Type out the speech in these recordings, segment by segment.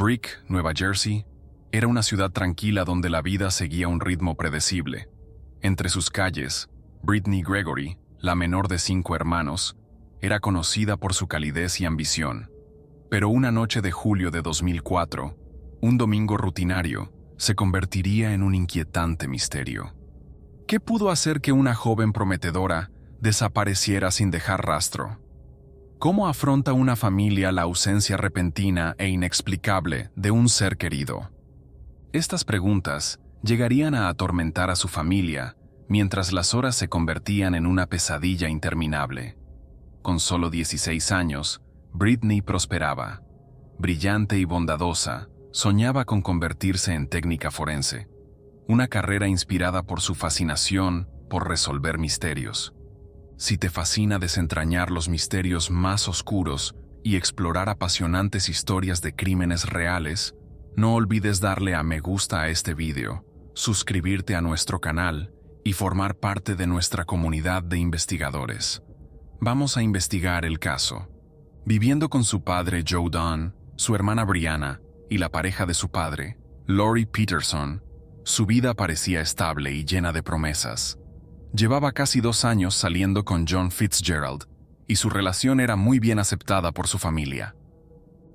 Brick, Nueva Jersey, era una ciudad tranquila donde la vida seguía un ritmo predecible. Entre sus calles, Brittany Gregory, la menor de 5 hermanos, era conocida por su calidez y ambición. Pero una noche de julio de 2004, un domingo rutinario, se convertiría en un inquietante misterio. ¿Qué pudo hacer que una joven prometedora desapareciera sin dejar rastro? ¿Cómo afronta una familia la ausencia repentina e inexplicable de un ser querido? Estas preguntas llegarían a atormentar a su familia mientras las horas se convertían en una pesadilla interminable. Con solo 16 años, Brittany prosperaba. Brillante y bondadosa, soñaba con convertirse en técnica forense, una carrera inspirada por su fascinación por resolver misterios. Si te fascina desentrañar los misterios más oscuros y explorar apasionantes historias de crímenes reales, no olvides darle a me gusta a este video, suscribirte a nuestro canal y formar parte de nuestra comunidad de investigadores. Vamos a investigar el caso. Viviendo con su padre Joe Dunn, su hermana Brianna y la pareja de su padre, Lori Peterson, su vida parecía estable y llena de promesas. Llevaba casi 2 años saliendo con John Fitzgerald, y su relación era muy bien aceptada por su familia.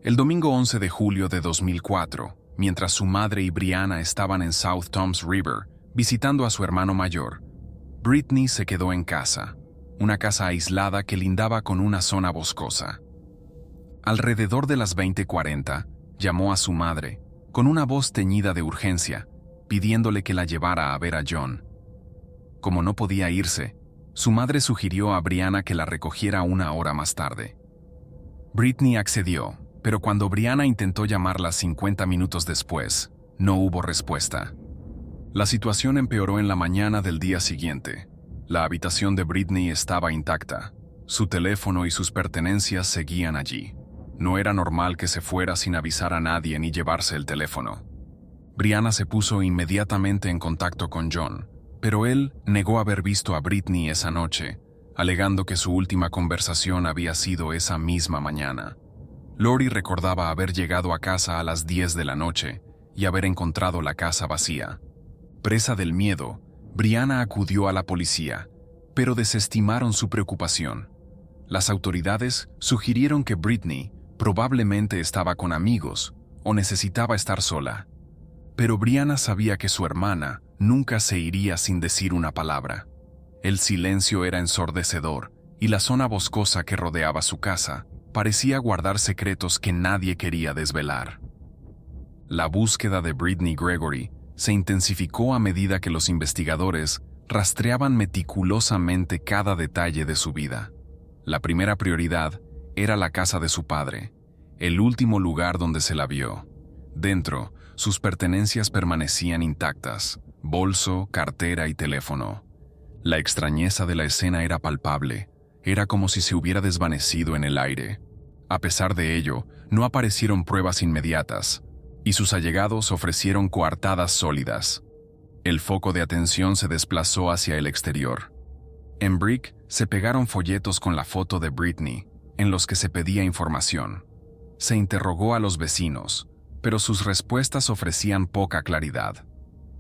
El domingo 11 de julio de 2004, mientras su madre y Brianna estaban en South Toms River, visitando a su hermano mayor, Brittany se quedó en casa, una casa aislada que lindaba con una zona boscosa. Alrededor de las 20:40, llamó a su madre, con una voz teñida de urgencia, pidiéndole que la llevara a ver a John. Como no podía irse, su madre sugirió a Brianna que la recogiera 1 hora más tarde. Brittany accedió, pero cuando Brianna intentó llamarla 50 minutos después, no hubo respuesta. La situación empeoró en la mañana del día siguiente. La habitación de Brittany estaba intacta. Su teléfono y sus pertenencias seguían allí. No era normal que se fuera sin avisar a nadie ni llevarse el teléfono. Brianna se puso inmediatamente en contacto con John, pero él negó haber visto a Brittany esa noche, alegando que su última conversación había sido esa misma mañana. Lori recordaba haber llegado a casa a las 10 de la noche y haber encontrado la casa vacía. Presa del miedo, Brianna acudió a la policía, pero desestimaron su preocupación. Las autoridades sugirieron que Brittany probablemente estaba con amigos o necesitaba estar sola. Pero Brianna sabía que su hermana nunca se iría sin decir una palabra. El silencio era ensordecedor y la zona boscosa que rodeaba su casa parecía guardar secretos que nadie quería desvelar. La búsqueda de Brittany Gregory se intensificó a medida que los investigadores rastreaban meticulosamente cada detalle de su vida. La primera prioridad era la casa de su padre, el último lugar donde se la vio. Dentro, sus pertenencias permanecían intactas: bolso, cartera y teléfono. La extrañeza de la escena era palpable. Era como si se hubiera desvanecido en el aire. A pesar de ello, no aparecieron pruebas inmediatas, y sus allegados ofrecieron coartadas sólidas. El foco de atención se desplazó hacia el exterior. En Brick se pegaron folletos con la foto de Brittany, en los que se pedía información. Se interrogó a los vecinos, pero sus respuestas ofrecían poca claridad.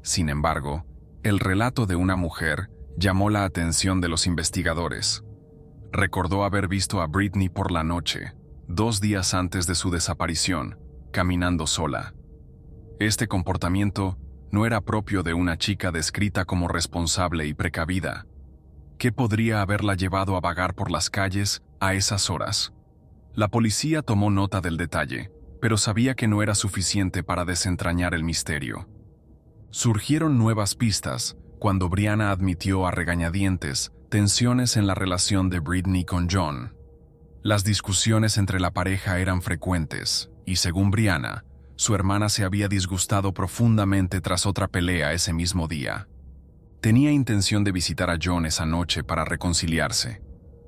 Sin embargo, el relato de una mujer llamó la atención de los investigadores. Recordó haber visto a Brittany por la noche, 2 días antes de su desaparición, caminando sola. Este comportamiento no era propio de una chica descrita como responsable y precavida. ¿Qué podría haberla llevado a vagar por las calles a esas horas? La policía tomó nota del detalle, pero sabía que no era suficiente para desentrañar el misterio. Surgieron nuevas pistas cuando Brianna admitió a regañadientes tensiones en la relación de Brittany con John. Las discusiones entre la pareja eran frecuentes, y según Brianna, su hermana se había disgustado profundamente tras otra pelea ese mismo día. Tenía intención de visitar a John esa noche para reconciliarse.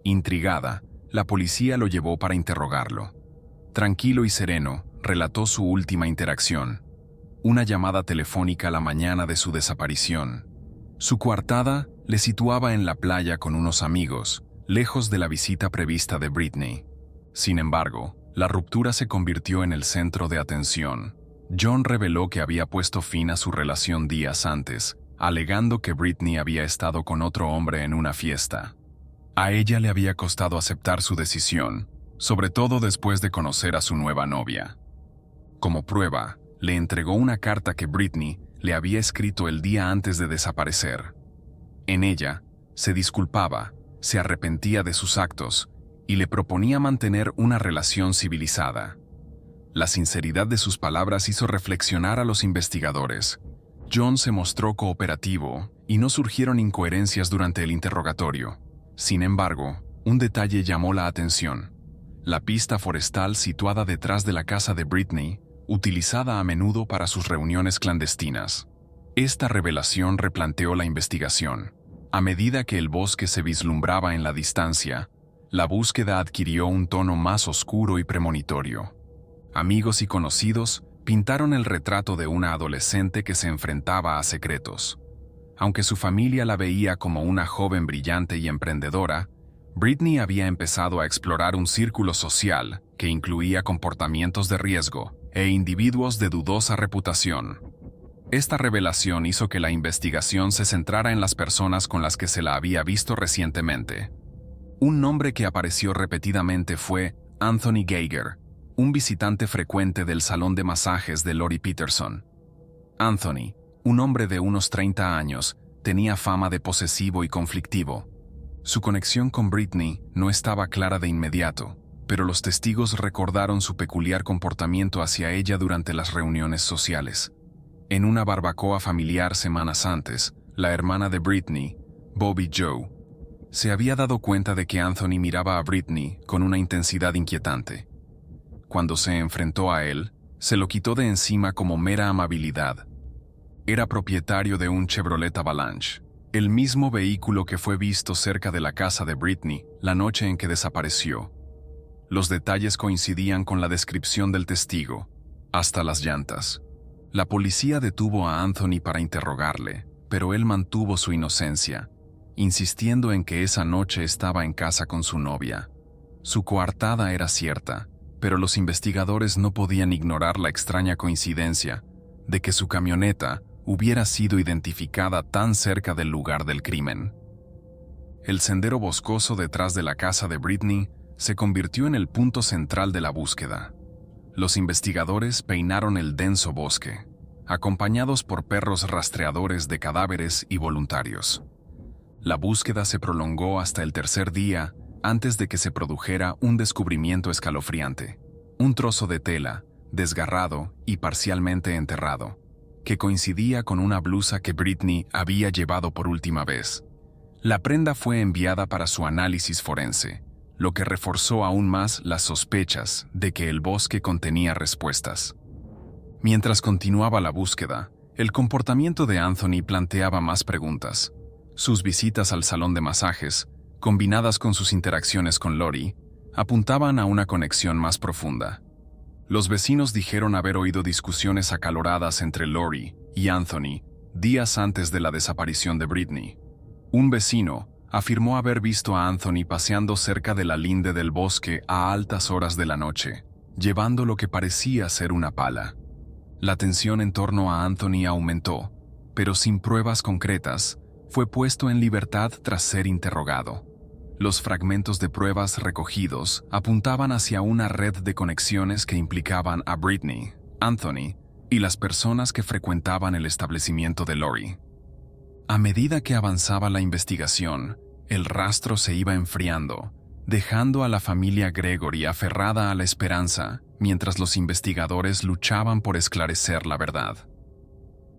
Intrigada, la policía lo llevó para interrogarlo. Tranquilo y sereno, relató su última interacción: una llamada telefónica la mañana de su desaparición. Su coartada le situaba en la playa con unos amigos, lejos de la visita prevista de Brittany. Sin embargo, La ruptura se convirtió en el centro de atención. John reveló que había puesto fin a su relación días antes, alegando que Britney había estado con otro hombre en una fiesta. A ella le había costado aceptar su decisión, sobre todo después de conocer a su nueva novia. Como prueba, le entregó una carta que Britney le había escrito el día antes de desaparecer. En ella, se disculpaba, se arrepentía de sus actos y le proponía mantener una relación civilizada. La sinceridad de sus palabras hizo reflexionar a los investigadores. John se mostró cooperativo y no surgieron incoherencias durante el interrogatorio. Sin embargo, un detalle llamó la atención: la pista forestal situada detrás de la casa de Britney, utilizada a menudo para sus reuniones clandestinas. Esta revelación replanteó la investigación. A medida que el bosque se vislumbraba en la distancia, la búsqueda adquirió un tono más oscuro y premonitorio. Amigos y conocidos pintaron el retrato de una adolescente que se enfrentaba a secretos. Aunque su familia la veía como una joven brillante y emprendedora, Britney había empezado a explorar un círculo social que incluía comportamientos de riesgo e individuos de dudosa reputación. Esta revelación hizo que la investigación se centrara en las personas con las que se la había visto recientemente. Un nombre que apareció repetidamente fue Anthony Geiger, un visitante frecuente del salón de masajes de Lori Peterson. Anthony, un hombre de unos 30 años, tenía fama de posesivo y conflictivo. Su conexión con Britney no estaba clara de inmediato, pero los testigos recordaron su peculiar comportamiento hacia ella durante las reuniones sociales. En una barbacoa familiar semanas antes, la hermana de Britney, Bobby Joe, se había dado cuenta de que Anthony miraba a Britney con una intensidad inquietante. Cuando se enfrentó a él, se lo quitó de encima como mera amabilidad. Era propietario de un Chevrolet Avalanche, el mismo vehículo que fue visto cerca de la casa de Britney la noche en que desapareció. Los detalles coincidían con la descripción del testigo, hasta las llantas. La policía detuvo a Anthony para interrogarle, pero él mantuvo su inocencia, insistiendo en que esa noche estaba en casa con su novia. Su coartada era cierta, pero los investigadores no podían ignorar la extraña coincidencia de que su camioneta hubiera sido identificada tan cerca del lugar del crimen. El sendero boscoso detrás de la casa de Britney se convirtió en el punto central de la búsqueda. Los investigadores peinaron el denso bosque, acompañados por perros rastreadores de cadáveres y voluntarios. La búsqueda se prolongó hasta el tercer día, antes de que se produjera un descubrimiento escalofriante: un trozo de tela, desgarrado y parcialmente enterrado, que coincidía con una blusa que Britney había llevado por última vez. La prenda fue enviada para su análisis forense, lo que reforzó aún más las sospechas de que el bosque contenía respuestas. Mientras continuaba la búsqueda, el comportamiento de Anthony planteaba más preguntas. Sus visitas al salón de masajes, combinadas con sus interacciones con Lori, apuntaban a una conexión más profunda. Los vecinos dijeron haber oído discusiones acaloradas entre Lori y Anthony días antes de la desaparición de Britney. Un vecino afirmó haber visto a Anthony paseando cerca de la linde del bosque a altas horas de la noche, llevando lo que parecía ser una pala. La tensión en torno a Anthony aumentó, pero sin pruebas concretas, fue puesto en libertad tras ser interrogado. Los fragmentos de pruebas recogidos apuntaban hacia una red de conexiones que implicaban a Britney, Anthony y las personas que frecuentaban el establecimiento de Lori. A medida que avanzaba la investigación, el rastro se iba enfriando, dejando a la familia Gregory aferrada a la esperanza mientras los investigadores luchaban por esclarecer la verdad.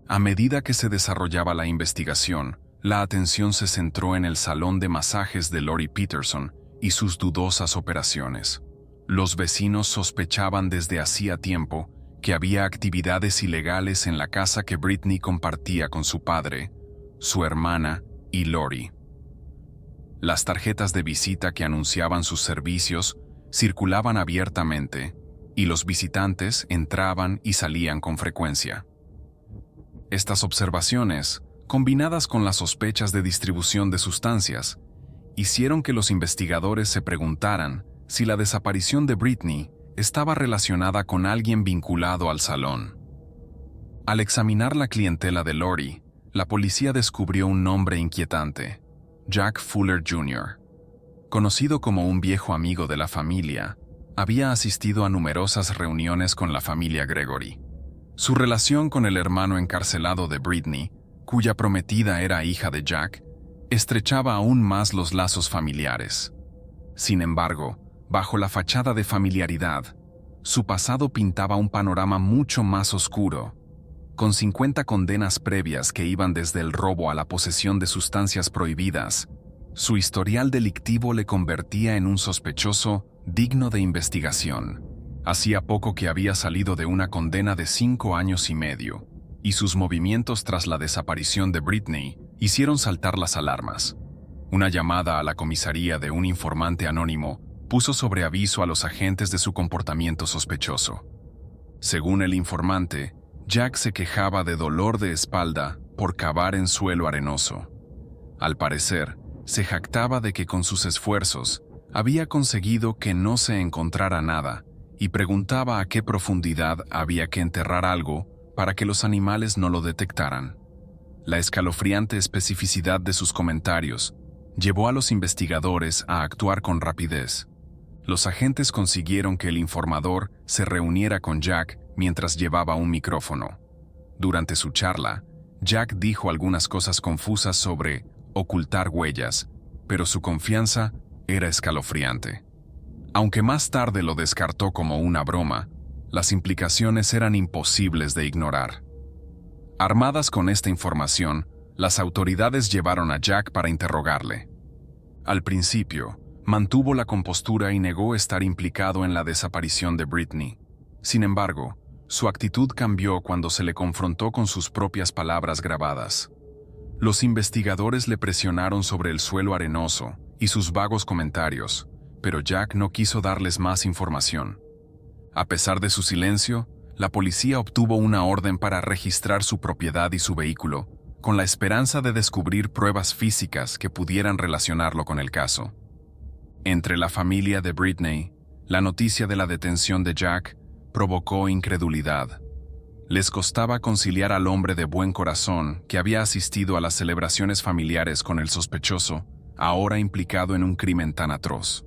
A medida que se desarrollaba la investigación, la atención se centró en el salón de masajes de Lori Peterson y sus dudosas operaciones. Los vecinos sospechaban desde hacía tiempo que había actividades ilegales en la casa que Britney compartía con su padre, su hermana y Lori. Las tarjetas de visita que anunciaban sus servicios circulaban abiertamente, y los visitantes entraban y salían con frecuencia. Estas observaciones, combinadas con las sospechas de distribución de sustancias, hicieron que los investigadores se preguntaran si la desaparición de Britney estaba relacionada con alguien vinculado al salón. Al examinar la clientela de Lori, la policía descubrió un nombre inquietante: Jack Fuller Jr. Conocido como un viejo amigo de la familia, había asistido a numerosas reuniones con la familia Gregory. Su relación con el hermano encarcelado de Britney, cuya prometida era hija de Jack, estrechaba aún más los lazos familiares. Sin embargo, bajo la fachada de familiaridad, su pasado pintaba un panorama mucho más oscuro. Con 50 condenas previas que iban desde el robo a la posesión de sustancias prohibidas, su historial delictivo le convertía en un sospechoso digno de investigación. Hacía poco que había salido de una condena de 5 años y medio, y sus movimientos tras la desaparición de Britney hicieron saltar las alarmas. Una llamada a la comisaría de un informante anónimo puso sobre aviso a los agentes de su comportamiento sospechoso. Según el informante, Jack se quejaba de dolor de espalda por cavar en suelo arenoso. Al parecer, se jactaba de que con sus esfuerzos había conseguido que no se encontrara nada y preguntaba a qué profundidad había que enterrar algo para que los animales no lo detectaran. La escalofriante especificidad de sus comentarios llevó a los investigadores a actuar con rapidez. Los agentes consiguieron que el informador se reuniera con Jack mientras llevaba un micrófono. Durante su charla, Jack dijo algunas cosas confusas sobre ocultar huellas, pero su confianza era escalofriante. Aunque más tarde lo descartó como una broma, las implicaciones eran imposibles de ignorar. Armadas con esta información, las autoridades llevaron a Jack para interrogarle. Al principio, mantuvo la compostura y negó estar implicado en la desaparición de Britney. Sin embargo, su actitud cambió cuando se le confrontó con sus propias palabras grabadas. Los investigadores le presionaron sobre el suelo arenoso y sus vagos comentarios, pero Jack no quiso darles más información. A pesar de su silencio, la policía obtuvo una orden para registrar su propiedad y su vehículo, con la esperanza de descubrir pruebas físicas que pudieran relacionarlo con el caso. Entre la familia de Britney, la noticia de la detención de Jack provocó incredulidad. Les costaba conciliar al hombre de buen corazón que había asistido a las celebraciones familiares con el sospechoso, ahora implicado en un crimen tan atroz.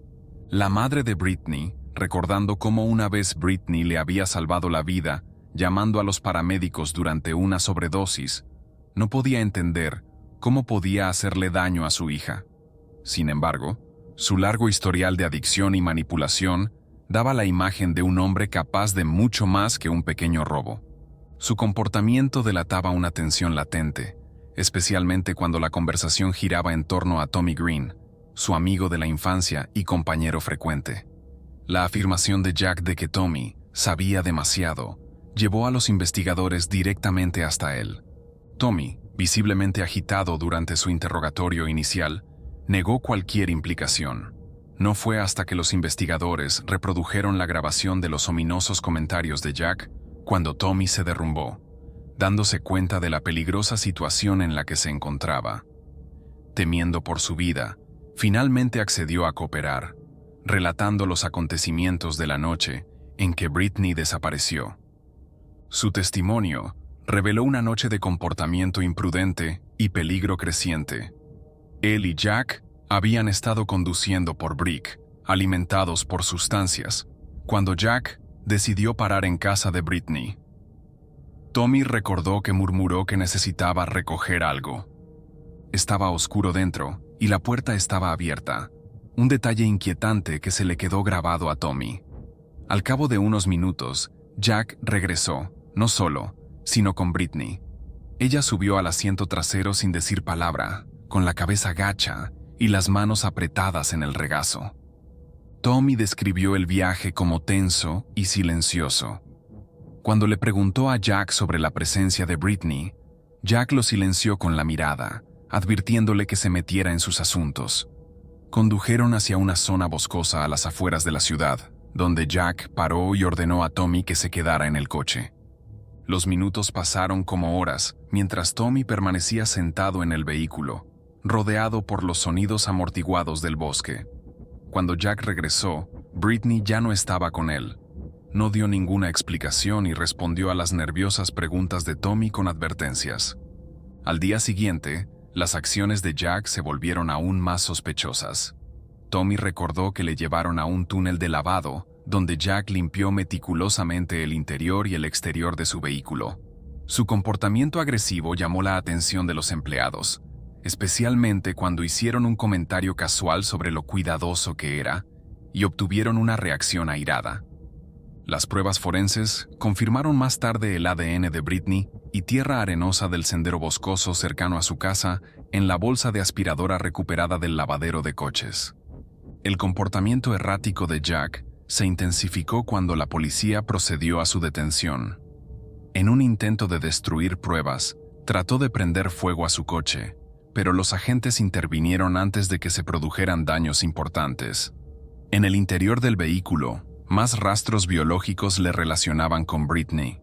La madre de Britney, recordando cómo una vez Britney le había salvado la vida, llamando a los paramédicos durante una sobredosis, no podía entender cómo podía hacerle daño a su hija. Sin embargo, su largo historial de adicción y manipulación daba la imagen de un hombre capaz de mucho más que un pequeño robo. Su comportamiento delataba una tensión latente, especialmente cuando la conversación giraba en torno a Tommy Green, su amigo de la infancia y compañero frecuente. La afirmación de Jack de que Tommy sabía demasiado llevó a los investigadores directamente hasta él. Tommy, visiblemente agitado durante su interrogatorio inicial, negó cualquier implicación. No fue hasta que los investigadores reprodujeron la grabación de los ominosos comentarios de Jack cuando Tommy se derrumbó, dándose cuenta de la peligrosa situación en la que se encontraba. Temiendo por su vida, finalmente accedió a cooperar, relatando los acontecimientos de la noche en que Britney desapareció. Su testimonio reveló una noche de comportamiento imprudente y peligro creciente. Él y Jack habían estado conduciendo por Brick, alimentados por sustancias, cuando Jack decidió parar en casa de Britney. Tommy recordó que murmuró que necesitaba recoger algo. Estaba oscuro dentro y la puerta estaba abierta, un detalle inquietante que se le quedó grabado a Tommy. Al cabo de unos minutos, Jack regresó, no solo, sino con Britney. Ella subió al asiento trasero sin decir palabra, con la cabeza gacha y las manos apretadas en el regazo. Tommy describió el viaje como tenso y silencioso. Cuando le preguntó a Jack sobre la presencia de Britney, Jack lo silenció con la mirada, advirtiéndole que se metiera en sus asuntos. Condujeron hacia una zona boscosa a las afueras de la ciudad, donde Jack paró y ordenó a Tommy que se quedara en el coche. Los minutos pasaron como horas, mientras Tommy permanecía sentado en el vehículo, rodeado por los sonidos amortiguados del bosque. Cuando Jack regresó, Britney ya no estaba con él. no dio ninguna explicación y respondió a las nerviosas preguntas de Tommy con advertencias. Al día siguiente, las acciones de Jack se volvieron aún más sospechosas. Tommy recordó que le llevaron a un túnel de lavado, donde Jack limpió meticulosamente el interior y el exterior de su vehículo. Su comportamiento agresivo llamó la atención de los empleados, especialmente cuando hicieron un comentario casual sobre lo cuidadoso que era, y obtuvieron una reacción airada. Las pruebas forenses confirmaron más tarde el ADN de Britney y tierra arenosa del sendero boscoso cercano a su casa en la bolsa de aspiradora recuperada del lavadero de coches. El comportamiento errático de Jack se intensificó cuando la policía procedió a su detención. En un intento de destruir pruebas, trató de prender fuego a su coche, pero los agentes intervinieron antes de que se produjeran daños importantes. En el interior del vehículo, más rastros biológicos le relacionaban con Britney.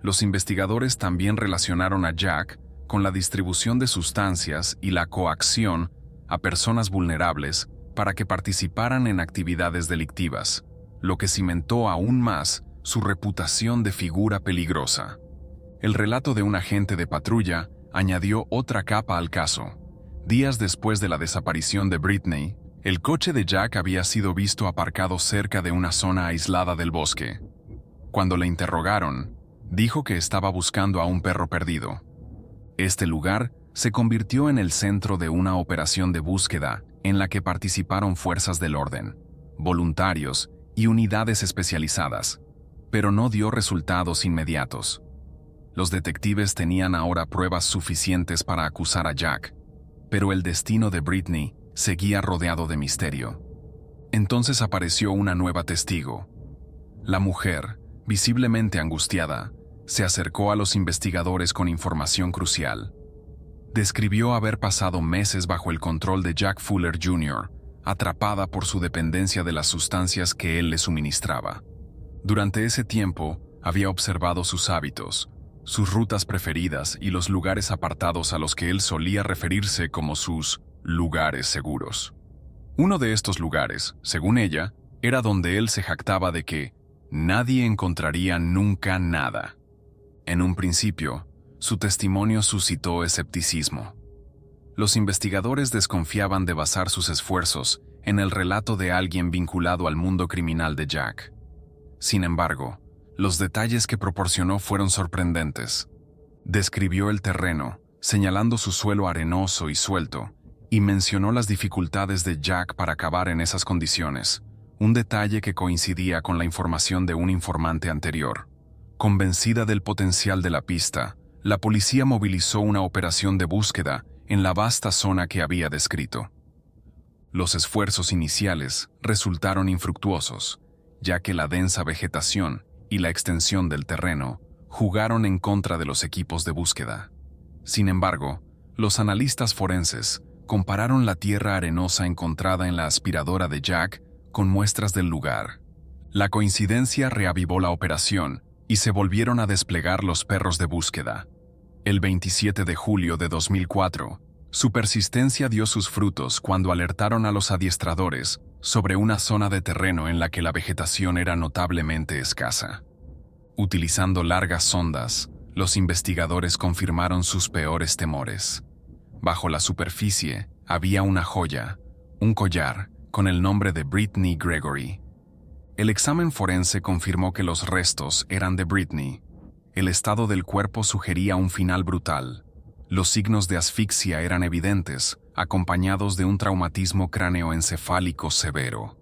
Los investigadores también relacionaron a Jack con la distribución de sustancias y la coacción a personas vulnerables para que participaran en actividades delictivas, lo que cimentó aún más su reputación de figura peligrosa. El relato de un agente de patrulla añadió otra capa al caso. Días después de la desaparición de Britney, el coche de Jack había sido visto aparcado cerca de una zona aislada del bosque. Cuando le interrogaron, dijo que estaba buscando a un perro perdido. Este lugar se convirtió en el centro de una operación de búsqueda en la que participaron fuerzas del orden, voluntarios y unidades especializadas, pero no dio resultados inmediatos. Los detectives tenían ahora pruebas suficientes para acusar a Jack, pero el destino de Britney seguía rodeado de misterio. Entonces apareció una nueva testigo. La mujer, visiblemente angustiada, se acercó a los investigadores con información crucial. Describió haber pasado meses bajo el control de Jack Fuller Jr., atrapada por su dependencia de las sustancias que él le suministraba. Durante ese tiempo, había observado sus hábitos, sus rutas preferidas y los lugares apartados a los que él solía referirse como sus lugares seguros. Uno de estos lugares, según ella, era donde él se jactaba de que nadie encontraría nunca nada. En un principio, su testimonio suscitó escepticismo. Los investigadores desconfiaban de basar sus esfuerzos en el relato de alguien vinculado al mundo criminal de Jack. Sin embargo, los detalles que proporcionó fueron sorprendentes. Describió el terreno, señalando su suelo arenoso y suelto, y mencionó las dificultades de Jack para cavar en esas condiciones, un detalle que coincidía con la información de un informante anterior. Convencida del potencial de la pista, la policía movilizó una operación de búsqueda en la vasta zona que había descrito. Los esfuerzos iniciales resultaron infructuosos, ya que la densa vegetación y la extensión del terreno jugaron en contra de los equipos de búsqueda. Sin embargo, los analistas forenses compararon la tierra arenosa encontrada en la aspiradora de Jack con muestras del lugar. La coincidencia reavivó la operación y se volvieron a desplegar los perros de búsqueda. El 27 de julio de 2004, su persistencia dio sus frutos cuando alertaron a los adiestradores sobre una zona de terreno en la que la vegetación era notablemente escasa. Utilizando largas sondas, los investigadores confirmaron sus peores temores. Bajo la superficie había una joya, un collar, con el nombre de Britney Gregory. El examen forense confirmó que los restos eran de Britney. El estado del cuerpo sugería un final brutal. Los signos de asfixia eran evidentes, acompañados de un traumatismo cráneoencefálico severo.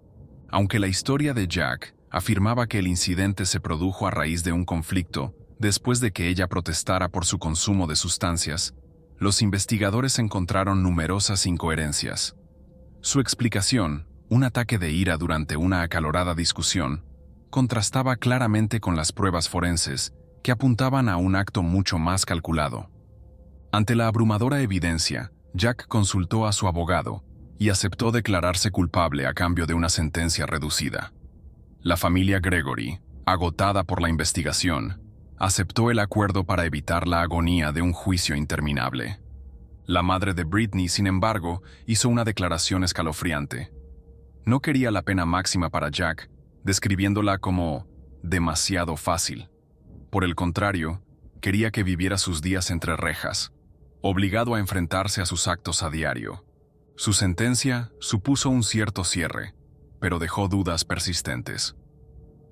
Aunque la historia de Jack afirmaba que el incidente se produjo a raíz de un conflicto, después de que ella protestara por su consumo de sustancias, los investigadores encontraron numerosas incoherencias. Su explicación, un ataque de ira durante una acalorada discusión, contrastaba claramente con las pruebas forenses que apuntaban a un acto mucho más calculado. Ante la abrumadora evidencia, Jack consultó a su abogado y aceptó declararse culpable a cambio de una sentencia reducida. La familia Gregory, agotada por la investigación, aceptó el acuerdo para evitar la agonía de un juicio interminable. La madre de Britney, sin embargo, hizo una declaración escalofriante. No quería la pena máxima para Jack, describiéndola como demasiado fácil. Por el contrario, quería que viviera sus días entre rejas, obligado a enfrentarse a sus actos a diario. Su sentencia supuso un cierto cierre, pero dejó dudas persistentes.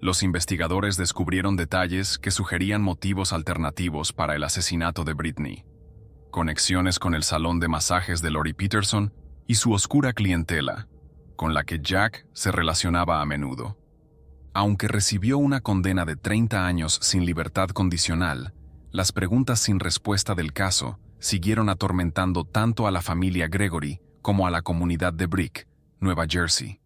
Los investigadores descubrieron detalles que sugerían motivos alternativos para el asesinato de Britney, conexiones con el salón de masajes de Lori Peterson y su oscura clientela, con la que Jack se relacionaba a menudo. Aunque recibió una condena de 30 años sin libertad condicional, las preguntas sin respuesta del caso siguieron atormentando tanto a la familia Gregory como a la comunidad de Brick, Nueva Jersey.